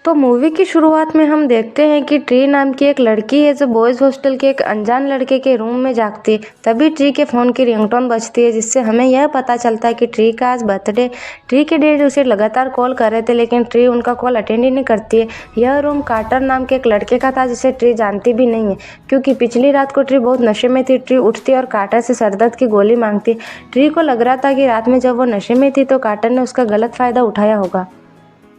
तो मूवी की शुरुआत में हम देखते हैं कि ट्री नाम की एक लड़की है जो बॉयज़ हॉस्टल के एक अनजान लड़के के रूम में जागती है। तभी ट्री के फ़ोन की रिंगटोन बजती है, जिससे हमें यह पता चलता है कि ट्री का आज बर्थडे। ट्री के डैडी उसे लगातार कॉल कर रहे थे, लेकिन ट्री उनका कॉल अटेंड ही नहीं करती है। यह रूम कार्टर नाम के एक लड़के का था, जिसे ट्री जानती भी नहीं है, क्योंकि पिछली रात को ट्री बहुत नशे में थी। ट्री उठती है और कार्टर से सरदर्द की गोली मांगती। ट्री को लग रहा था कि रात में जब वो नशे में थी तो कार्टर ने उसका गलत फ़ायदा उठाया होगा।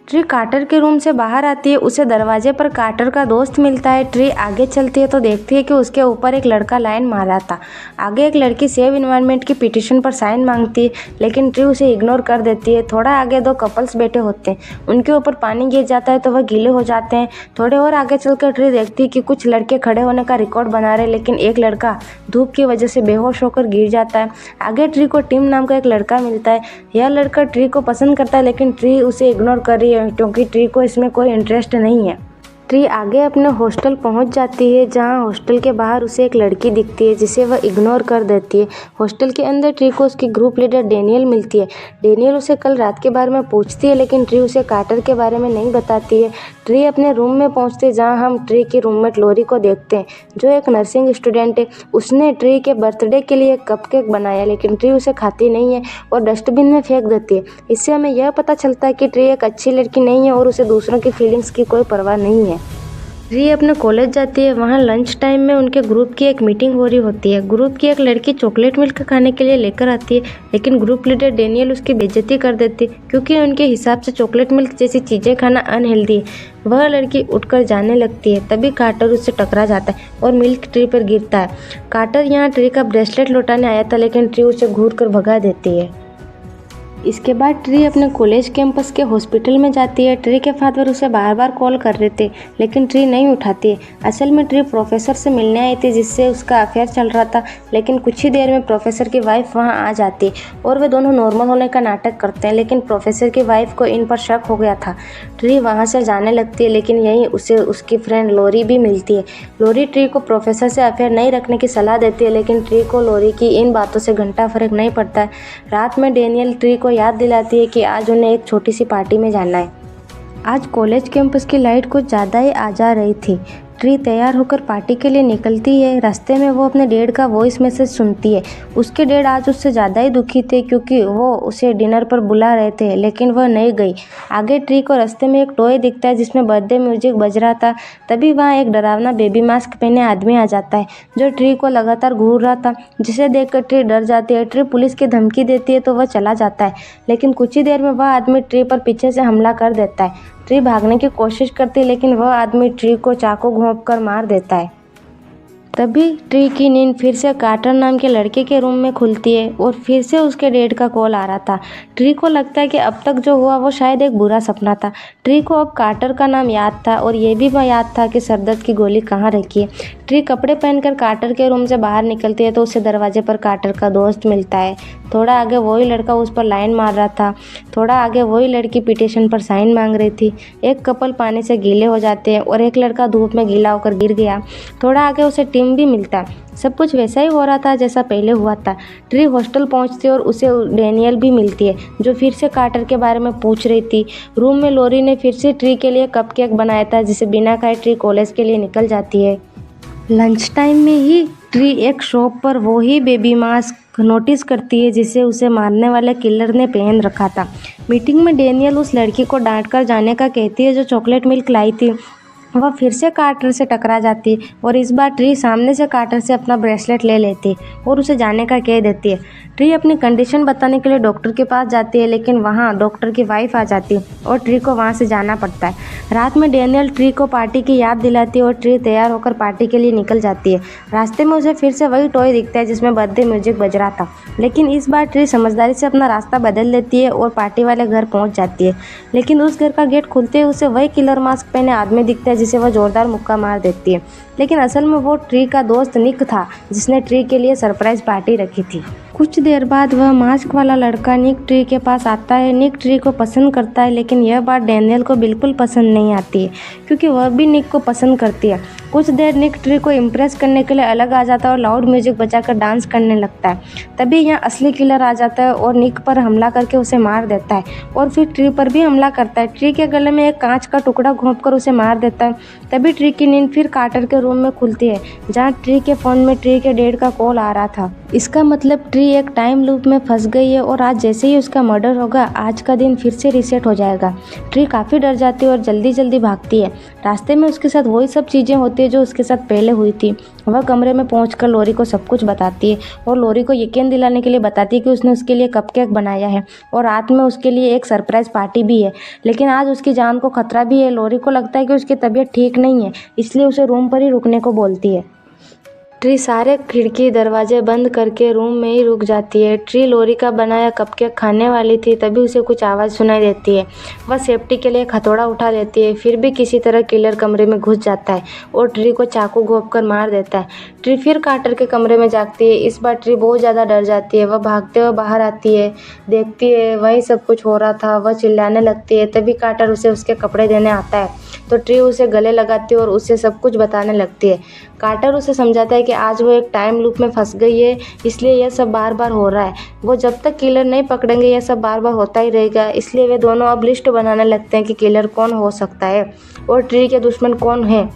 ट्री कार्टर के रूम से बाहर आती है। उसे दरवाजे पर कार्टर का दोस्त मिलता है। ट्री आगे चलती है तो देखती है कि उसके ऊपर एक लड़का लाइन मार रहा था। आगे एक लड़की सेव इन्वायरमेंट की पिटीशन पर साइन मांगती है, लेकिन ट्री उसे इग्नोर कर देती है। थोड़ा आगे दो कपल्स बैठे होते हैं, उनके ऊपर पानी गिर जाता है तो वह गीले हो जाते हैं। थोड़े और आगे चलकर ट्री देखती है कि कुछ लड़के खड़े होने का रिकॉर्ड बना रहे हैं, लेकिन एक लड़का धूप की वजह से बेहोश होकर गिर जाता है। आगे ट्री को टिम नाम का एक लड़का मिलता है। यह लड़का ट्री को पसंद करता है, लेकिन ट्री उसे इग्नोर कर रही है क्योंकि ट्री को इसमें कोई इंटरेस्ट नहीं है। ट्री आगे अपने हॉस्टल पहुंच जाती है, जहां हॉस्टल के बाहर उसे एक लड़की दिखती है, जिसे वह इग्नोर कर देती है। हॉस्टल के अंदर ट्री को उसकी ग्रुप लीडर डेनियल मिलती है। डेनियल उसे कल रात के बारे में पूछती है, लेकिन ट्री उसे कार्टर के बारे में नहीं बताती है। ट्री अपने रूम में पहुंचती है, जहां हम ट्री की रूममेट लोरी को देखते हैं, जो एक नर्सिंग स्टूडेंट है। उसने ट्री के बर्थडे के लिए एक कपकेक बनाया, लेकिन ट्री उसे खाती नहीं है और डस्टबिन में फेंक देती है। इससे हमें यह पता चलता है कि ट्री एक अच्छी लड़की नहीं है और उसे दूसरों की फीलिंग्स की कोई परवाह नहीं है। ट्री अपने कॉलेज जाती है। वहाँ लंच टाइम में उनके ग्रुप की एक मीटिंग हो रही होती है। ग्रुप की एक लड़की चॉकलेट मिल्क खाने के लिए लेकर आती है, लेकिन ग्रुप लीडर डेनियल उसकी बेइज्जती कर देती है, क्योंकि उनके हिसाब से चॉकलेट मिल्क जैसी चीज़ें खाना अनहेल्दी है। वह लड़की उठकर जाने लगती है। तभी कार्टर उससे टकरा जाता है और मिल्क ट्री पर गिरता है। कार्टर यहाँ ट्री का ब्रेसलेट लौटाने आया था, लेकिन ट्री उसे घूर कर भगा देती है। इसके बाद ट्री अपने कॉलेज कैंपस के हॉस्पिटल में जाती है। ट्री के फादर उसे बार बार कॉल कर रहे थे, लेकिन ट्री नहीं उठाती है। असल में ट्री प्रोफेसर से मिलने आई थी, जिससे उसका अफेयर चल रहा था, लेकिन कुछ ही देर में प्रोफेसर की वाइफ वहां आ जाती है और वे दोनों नॉर्मल होने का नाटक करते हैं, लेकिन प्रोफेसर की वाइफ को इन पर शक हो गया था। ट्री वहाँ से जाने लगती है, लेकिन यहीं उसे उसकी फ्रेंड लोरी भी मिलती है। लोरी ट्री को प्रोफेसर से अफेयर नहीं रखने की सलाह देती है, लेकिन ट्री को लोरी की इन बातों से घंटा फर्क नहीं पड़ता है। रात में डेनियल ट्री को याद दिलाती है कि आज उन्हें एक छोटी सी पार्टी में जाना है। आज कॉलेज कैंपस की लाइट कुछ ज़्यादा ही आ जा रही थी। ट्री तैयार होकर पार्टी के लिए निकलती है। रास्ते में वो अपने डैड का वॉइस मैसेज सुनती है। उसके डैड आज उससे ज़्यादा ही दुखी थे, क्योंकि वो उसे डिनर पर बुला रहे थे, लेकिन वह नहीं गई। आगे ट्री को रास्ते में एक टॉय दिखता है, जिसमें बर्थडे म्यूजिक बज रहा था। तभी वहाँ एक डरावना बेबी मास्क पहने आदमी आ जाता है, जो ट्री को लगातार घूर रहा था, जिसे देखकर ट्री डर जाती है। ट्री पुलिस की धमकी देती है तो वह चला जाता है, लेकिन कुछ ही देर में वह आदमी ट्री पर पीछे से हमला कर देता है। ट्री भागने की कोशिश करती है, लेकिन वह आदमी ट्री को चाकू घोंपकर मार देता है। तभी ट्री की नींद फिर से कार्टर नाम के लड़के के रूम में खुलती है और फिर से उसके डैड का कॉल आ रहा था। ट्री को लगता है कि अब तक जो हुआ वो शायद एक बुरा सपना था। ट्री को अब कार्टर का नाम याद था और ये भी वह याद था कि सरदर्द की गोली कहाँ रखी है। ट्री कपड़े पहनकर कार्टर के रूम से बाहर निकलती है तो उसे दरवाजे पर कार्टर का दोस्त मिलता है। थोड़ा आगे वही लड़का उस पर लाइन मार रहा था। थोड़ा आगे वही लड़की पिटीशन पर साइन मांग रही थी। एक कपल पानी से गीले हो जाते हैं और एक लड़का धूप में गीला होकर गिर गया। थोड़ा आगे उसे टिम भी मिलता है। सब कुछ वैसा ही हो रहा था जैसा पहले हुआ था। ट्री हॉस्टल पहुंचती है और उसे डेनियल भी मिलती है, जो फिर से कार्टर के बारे में पूछ रही थी। रूम में लोरी ने फिर से ट्री के लिए कपकेक बनाया था, जिसे बिना खाए ट्री कॉलेज के लिए निकल जाती है। लंच टाइम में ही ट्री एक शॉप पर वो ही बेबी मास्क नोटिस करती है, जिसे उसे मारने वाले किलर ने पहन रखा था। मीटिंग में डेनियल उस लड़की को डांट कर जाने का कहती है, जो चॉकलेट मिल्क लाई थी। वह फिर से कार्टर से टकरा जाती है और इस बार ट्री सामने से कार्टर से अपना ब्रेसलेट ले लेती है और उसे जाने का कह देती है। ट्री अपनी कंडीशन बताने के लिए डॉक्टर के पास जाती है, लेकिन वहाँ डॉक्टर की वाइफ आ जाती है और ट्री को वहाँ से जाना पड़ता है। रात में डेनियल ट्री को पार्टी की याद दिलाती है और ट्री तैयार होकर पार्टी के लिए निकल जाती है। रास्ते में उसे फिर से वही टॉय दिखता है, जिसमें बर्थडे म्यूजिक बज रहा था, लेकिन इस बार ट्री समझदारी से अपना रास्ता बदल लेती है और पार्टी वाले घर पहुँच जाती है। लेकिन उस घर का गेट खुलते ही उसे वही किलर मास्क पहने आदमी दिखता है, जिसे वह जोरदार मुक्का मार देती है। लेकिन असल में वो ट्री का दोस्त निक था, जिसने ट्री के लिए सरप्राइज पार्टी रखी थी। कुछ देर बाद वह मास्क वाला लड़का निक ट्री के पास आता है। निक ट्री को पसंद करता है, लेकिन यह बात डैनियल को बिल्कुल पसंद नहीं आती है क्योंकि वह भी निक को पसंद करती है। कुछ देर निक ट्री को इम्प्रेस करने के लिए अलग आ जाता है और लाउड म्यूजिक बजाकर डांस करने लगता है। तभी यहाँ असली किलर आ जाता है और निक पर हमला करके उसे मार देता है और फिर ट्री पर भी हमला करता है। ट्री के गले में एक कांच का टुकड़ा घोंपकर उसे मार देता है। तभी ट्री की नींद फिर कार्टर के रूम में खुलती है, जहाँ ट्री के फ़ोन में ट्री के डैड का कॉल आ रहा था। इसका मतलब ट्री एक टाइम लूप में फंस गई है और आज जैसे ही उसका मर्डर होगा, आज का दिन फिर से रीसेट हो जाएगा। ट्री काफ़ी डर जाती है और जल्दी जल्दी भागती है। रास्ते में उसके साथ वही सब चीज़ें होती है जो उसके साथ पहले हुई थी। वह कमरे में पहुंचकर लॉरी को सब कुछ बताती है और लॉरी को यकीन दिलाने के लिए बताती है कि उसने उसके लिए कपकेक बनाया है और रात में उसके लिए एक सरप्राइज पार्टी भी है। लेकिन आज उसकी जान को खतरा भी है। लॉरी को लगता है कि उसकी तबीयत ठीक नहीं है, इसलिए उसे रूम पर ही रुकने को बोलती है। ट्री सारे खिड़की दरवाजे बंद करके रूम में ही रुक जाती है। ट्री लॉरी का बनाया कपकेक खाने वाली थी, तभी उसे कुछ आवाज़ सुनाई देती है। वह सेफ्टी के लिए एक हथौड़ा उठा लेती है, फिर भी किसी तरह किलर कमरे में घुस जाता है और ट्री को चाकू घोंपकर मार देता है। ट्री फिर कार्टर के कमरे में जागती है। इस बार ट्री बहुत ज़्यादा डर जाती है। वह भागते हुए बाहर आती है, देखती है वही सब कुछ हो रहा था। वह चिल्लाने लगती है। तभी कार्टर उसे उसके कपड़े देने आता है, तो ट्री उसे गले लगाती है और उसे सब कुछ बताने लगती है। कार्टर उसे समझाता है कि आज वो एक टाइम लूप में फंस गई है, इसलिए यह सब बार बार हो रहा है। वो जब तक किलर नहीं पकड़ेंगे यह सब बार बार होता ही रहेगा। इसलिए वे दोनों अब लिस्ट बनाने लगते हैं कि किलर कौन हो सकता है और ट्री के दुश्मन कौन है।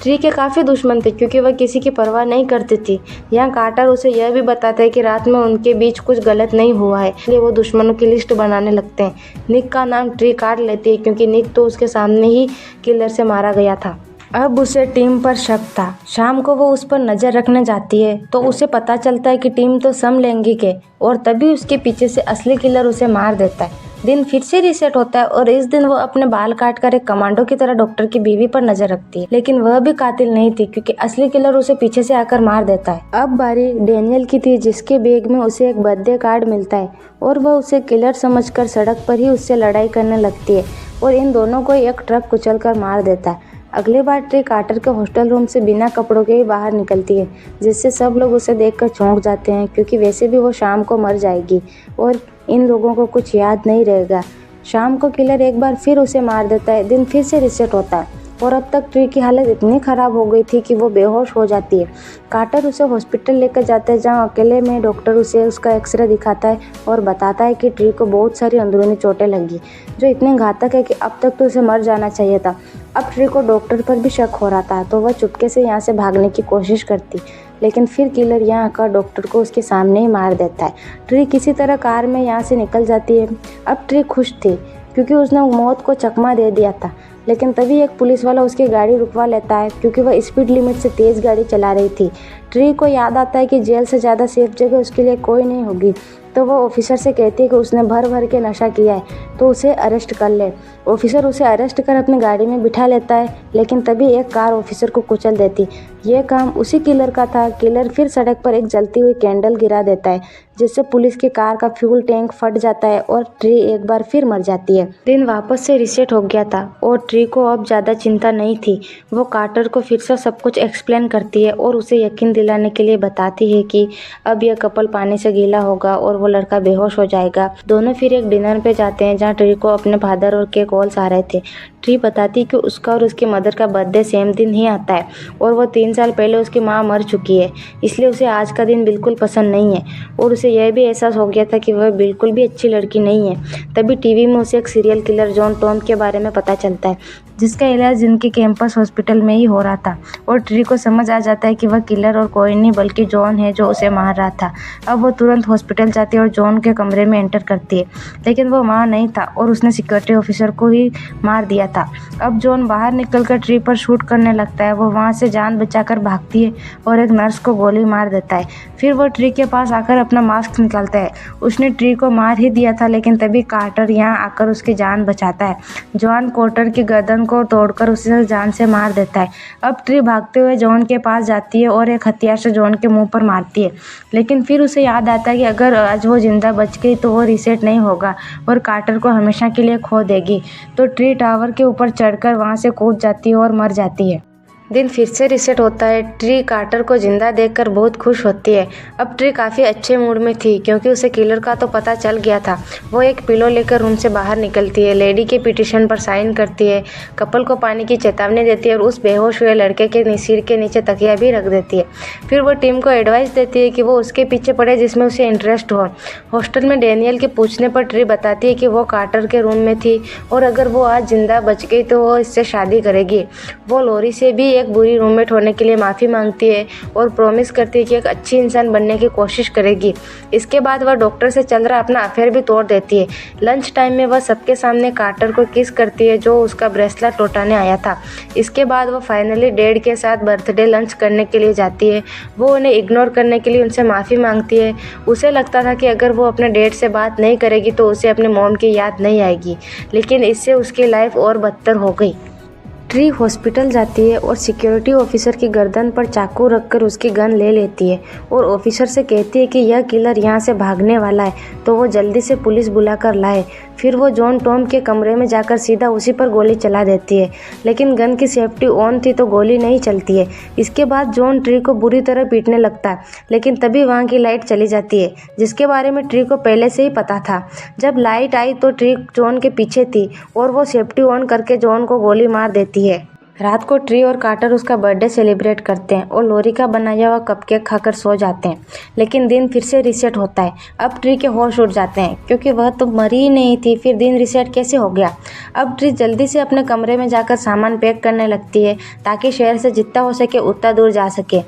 ट्री के काफ़ी दुश्मन थे क्योंकि वह किसी की परवाह नहीं करती थी। यहाँ कार्टर उसे यह भी बताता है कि रात में उनके बीच कुछ गलत नहीं हुआ है, इसलिए वो दुश्मनों की लिस्ट बनाने लगते हैं। निक का नाम ट्री काट लेती है क्योंकि निक तो उसके सामने ही किलर से मारा गया था। अब उसे टीम पर शक था। शाम को वो उस पर नज़र रखने जाती है तो उसे पता चलता है कि टीम तो समलैंगिक है और तभी उसके पीछे से असली किलर उसे मार देता है। दिन फिर से रीसेट होता है और इस दिन वो अपने बाल काटकर एक कमांडो की तरह डॉक्टर की बीवी पर नजर रखती है, लेकिन वह भी कातिल नहीं थी क्योंकि असली किलर उसे पीछे से आकर मार देता है। अब बारी डैनियल की थी, जिसके बैग में उसे एक बर्थडे कार्ड मिलता है और वह उसे किलर समझकर सड़क पर ही उससे लड़ाई करने लगती है और इन दोनों को एक ट्रक कुचल कर मार देता है। अगली बार ट्री कार्टर के हॉस्टल रूम से बिना कपड़ों के ही बाहर निकलती है, जिससे सब लोग उसे देखकर चौंक जाते हैं क्योंकि वैसे भी वो शाम को मर जाएगी और इन लोगों को कुछ याद नहीं रहेगा। शाम को किलर एक बार फिर उसे मार देता है। दिन फिर से रीसेट होता है और अब तक ट्री की हालत इतनी ख़राब हो गई थी कि वो बेहोश हो जाती है। कार्टर उसे हॉस्पिटल लेकर जाता है, जहाँ अकेले में डॉक्टर उसे उसका एक्सरे दिखाता है और बताता है कि ट्री को बहुत सारी अंदरूनी चोटें लगी जो इतनी घातक है कि अब तक तो उसे मर जाना चाहिए था। अब ट्री को डॉक्टर पर भी शक हो रहा था, तो वह चुपके से यहाँ से भागने की कोशिश करती, लेकिन फिर किलर यहाँ आकर डॉक्टर को उसके सामने ही मार देता है। ट्री किसी तरह कार में यहाँ से निकल जाती है। अब ट्री खुश थी क्योंकि उसने मौत को चकमा दे दिया था, लेकिन तभी एक पुलिस वाला उसकी गाड़ी रुकवा लेता है क्योंकि वह स्पीड लिमिट से तेज़ गाड़ी चला रही थी। ट्री को याद आता है कि जेल से ज़्यादा सेफ जगह उसके लिए कोई नहीं होगी, तो वह ऑफिसर से कहती है कि उसने भर भर के नशा किया है तो उसे अरेस्ट कर ले। ऑफिसर उसे अरेस्ट कर अपनी गाड़ी में बिठा लेता है, लेकिन तभी एक कार ऑफिसर को कुचल देती। यह काम उसी किलर का था। किलर फिर सड़क पर एक जलती हुई कैंडल गिरा देता है, जिससे पुलिस की कार का फ्यूल टैंक फट जाता है और ट्री एक बार फिर मर जाती है। दिन वापस से रीसेट हो गया था और ट्री को अब ज़्यादा चिंता नहीं थी। वो कार्टर को फिर से सब कुछ एक्सप्लेन करती है और उसे यकीन दिलाने के लिए बताती है कि अब यह कपल पानी से गीला होगा और वो लड़का बेहोश हो जाएगा। दोनों फिर एक डिनर पे जाते हैं जहाँ ट्री को अपने फादर और के कॉल्स आ रहे थे। ट्री बताती कि उसका और उसकी मदर का बर्थडे सेम दिन ही आता है और वो 3 साल पहले उसकी माँ मर चुकी है, इसलिए उसे आज का दिन बिल्कुल पसंद नहीं है और उसे यह भी एहसास हो गया था कि वह बिल्कुल भी अच्छी लड़की नहीं है। तभी टीवी में उसे एक सीरियल किलर जॉन टॉम के बारे में पता चलता है, जिसका इलाज जिनके कैंपस हॉस्पिटल में ही हो रहा था और ट्री को समझ आ जाता है कि वह किलर और कोई नहीं बल्कि जॉन है जो उसे मार रहा था। अब वो तुरंत हॉस्पिटल जाती है और जॉन के कमरे में एंटर करती है, लेकिन वो वहाँ नहीं था और उसने सिक्योरिटी ऑफिसर को ही मार दिया था। अब जॉन बाहर निकलकर ट्री पर शूट करने लगता है। वो वहाँ से जान बचाकर भागती है और एक नर्स को गोली मार देता है। फिर वो ट्री के पास आकर अपना मास्क निकालता है। उसने ट्री को मार ही दिया था, लेकिन तभी कार्टर यहाँ आकर उसकी जान बचाता है। जॉन कार्टर की गर्दन को तोड़कर उसे जान से मार देता है। अब ट्री भागते हुए जॉन के पास जाती है और एक हथियार से जॉन के मुंह पर मारती है, लेकिन फिर उसे याद आता है कि अगर आज वो जिंदा बच गई तो वो रीसेट नहीं होगा और कार्टर को हमेशा के लिए खो देगी। तो ट्री टावर के ऊपर चढ़कर वहाँ से कूद जाती है और मर जाती है। दिन फिर से रीसेट होता है। ट्री कार्टर को जिंदा देखकर बहुत खुश होती है। अब ट्री काफ़ी अच्छे मूड में थी क्योंकि उसे किलर का तो पता चल गया था। वो एक पिलो लेकर रूम से बाहर निकलती है, लेडी के पिटीशन पर साइन करती है, कपल को पानी की चेतावनी देती है और उस बेहोश हुए लड़के के सिर के नीचे तकिया भी रख देती है। फिर वो टीम को एडवाइस देती है कि वो उसके पीछे पड़े जिसमें उसे इंटरेस्ट हो। हॉस्टल में डेनियल के पूछने पर ट्री बताती है कि वो कार्टर के रूम में थी और अगर वो आज जिंदा बच गई तो वो इससे शादी करेगी। वो लोरी से भी एक बुरी रूममेट होने के लिए माफ़ी मांगती है और प्रॉमिस करती है कि एक अच्छी इंसान बनने की कोशिश करेगी। इसके बाद वह डॉक्टर से चल रहा अपना अफेयर भी तोड़ देती है। लंच टाइम में वह सबके सामने कार्टर को किस करती है जो उसका ब्रेसलेट लौटाने आया था। इसके बाद वह फाइनली डैड के साथ बर्थडे लंच करने के लिए जाती है। वो उन्हें इग्नोर करने के लिए उनसे माफ़ी मांगती है। उसे लगता था कि अगर वो अपने डैड से बात नहीं करेगी तो उसे अपने मॉम की याद नहीं आएगी, लेकिन इससे उसकी लाइफ और बदतर हो गई। ट्री हॉस्पिटल जाती है और सिक्योरिटी ऑफिसर की गर्दन पर चाकू रखकर उसकी गन ले लेती है और ऑफिसर से कहती है कि यह किलर यहाँ से भागने वाला है तो वो जल्दी से पुलिस बुलाकर लाए। फिर वो जॉन टॉम के कमरे में जाकर सीधा उसी पर गोली चला देती है, लेकिन गन की सेफ्टी ऑन थी तो गोली नहीं चलती है। इसके बाद जॉन ट्री को बुरी तरह पीटने लगता है, लेकिन तभी वहाँ की लाइट चली जाती है जिसके बारे में ट्री को पहले से ही पता था। जब लाइट आई तो ट्री जॉन के पीछे थी और वो सेफ्टी ऑन करके जॉन को गोली मार देती है। रात को ट्री और कार्टर उसका बर्थडे सेलिब्रेट करते हैं और लोरी का बनाया हुआ कपकेक खाकर सो जाते हैं, लेकिन दिन फिर से रीसेट होता है। अब ट्री के होश उड़ जाते हैं क्योंकि वह तो मरी ही नहीं थी, फिर दिन रीसेट कैसे हो गया। अब ट्री जल्दी से अपने कमरे में जाकर सामान पैक करने लगती है ताकि शहर से जितना हो सके उतना दूर जा सके।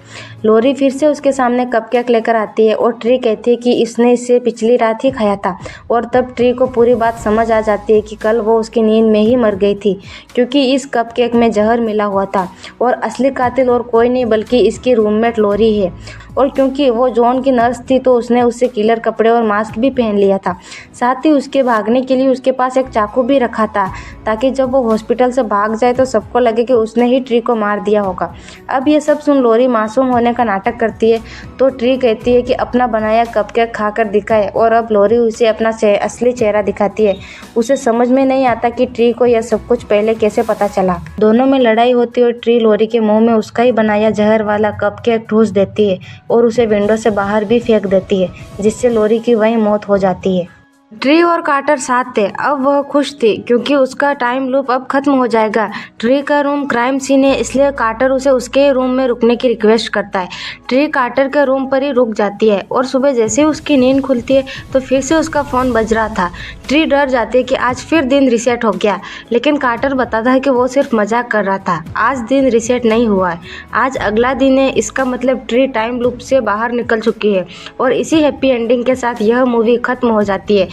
लोरी फिर से उसके सामने कपकेक लेकर आती है और ट्री कहती है कि इसने इसे पिछली रात ही खाया था और तब ट्री को पूरी बात समझ आ जाती है कि कल वो उसकी नींद में ही मर गई थी क्योंकि इस कपकेक में जहर मिला हुआ था और असली कातिल और कोई नहीं बल्कि इसकी रूममेट लोरी है। और क्योंकि वो जॉन की नर्स थी तो उसने उससे किलर कपड़े और मास्क भी पहन लिया था। साथ ही उसके भागने के लिए उसके पास एक चाकू भी रखा था ताकि जब वो हॉस्पिटल से भाग जाए तो सबको लगे कि उसने ही ट्री को मार दिया होगा। अब ये सब सुन लोरी मासूम होने का नाटक करती है तो ट्री कहती है कि अपना बनाया कपकेक खाकर दिखाए और अब लोरी उसे अपना असली चेहरा दिखाती है। उसे समझ में नहीं आता कि ट्री को यह सब कुछ पहले कैसे पता चला। दोनों में लड़ाई होती है और ट्री लोरी के मुंह में उसका ही बनाया जहर वाला कपकेक ठूस देती है और उसे विंडो से बाहर भी फेंक देती है जिससे लोरी की वहीं मौत हो जाती है। ट्री और कार्टर साथ थे। अब वह खुश थी क्योंकि उसका टाइम लूप अब खत्म हो जाएगा। ट्री का रूम क्राइम सीन है इसलिए कार्टर उसे उसके रूम में रुकने की रिक्वेस्ट करता है। ट्री कार्टर के रूम पर ही रुक जाती है और सुबह जैसे ही उसकी नींद खुलती है तो फिर से उसका फ़ोन बज रहा था। ट्री डर जाती है कि आज फिर दिन रीसेट हो गया, लेकिन कार्टर बताता है कि वो सिर्फ मजाक कर रहा था। आज दिन रीसेट नहीं हुआ है, आज अगला दिन है। इसका मतलब ट्री टाइम लूप से बाहर निकल चुकी है और इसी हैप्पी एंडिंग के साथ यह मूवी खत्म हो जाती है।